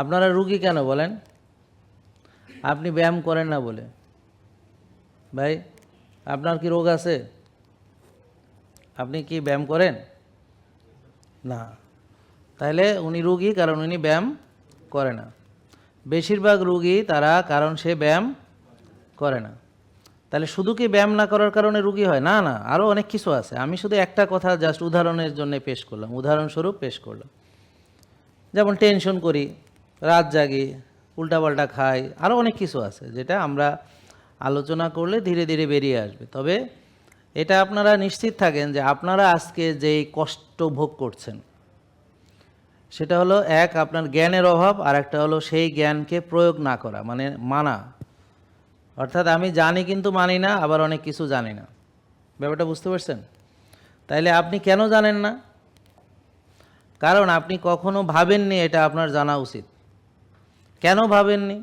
আপনারা রুগী কেন বলেন? আপনি ব্যায়াম করেন না বলে। ভাই, আপনার কি রোগ আছে? আপনি কি ব্যায়াম করেন না? তাহলে উনি রুগী, কারণ উনি ব্যায়াম করে না। বেশিরভাগ রুগী তারা কারণ সে ব্যায়াম করে না। তাহলে শুধু কি ব্যায়াম না করার কারণে রুগী হয়? না না, আরও অনেক কিছু আছে। আমি শুধু একটা কথা জাস্ট উদাহরণের জন্য পেশ করলাম, উদাহরণস্বরূপ পেশ করলাম। যেমন টেনশন করি, রাত জাগি, উল্টাপাল্টা খাই, আরও অনেক কিছু আছে যেটা আমরা আলোচনা করলে ধীরে ধীরে বেরিয়ে আসবে। তবে এটা আপনারা নিশ্চিত থাকেন যে আপনারা আজকে যেই কষ্ট ভোগ করছেন সেটা হলো এক, আপনার জ্ঞানের অভাব, আর একটা হলো সেই জ্ঞানকে প্রয়োগ না করা, মানে মানা। অর্থাৎ আমি জানি কিন্তু মানি না, আবার অনেক কিছু জানি না। ব্যাপারটা বুঝতে পারছেন? তাইলে আপনি কেন জানেন না? কারণ আপনি কখনো ভাবেননি এটা আপনার জানা উচিত। কেন ভাবেননি?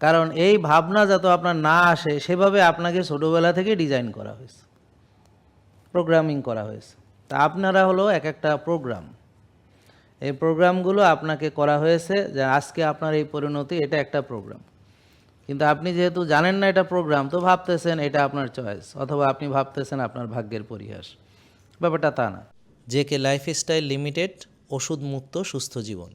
কারণ এই ভাবনা যাতে আপনার না আসে সেভাবে আপনাকে ছোটোবেলা থেকে ডিজাইন করা হয়েছে, প্রোগ্রামিং করা হয়েছে। তা আপনারা হলো এক একটা প্রোগ্রাম। এই প্রোগ্রামগুলো আপনাকে করা হয়েছে যে আজকে আপনার এই পরিণতি, এটা একটা প্রোগ্রাম। কিন্তু আপনি যেহেতু জানেন না এটা প্রোগ্রাম, তো ভাবতেছেন এটা আপনার চয়েস, অথবা আপনি ভাবতেছেন আপনার ভাগ্যের পরিহাস। ব্যাপারটা তা না। জেকে লাইফস্টাইল লিমিটেড, ওষুধ মুক্ত সুস্থ জীবন।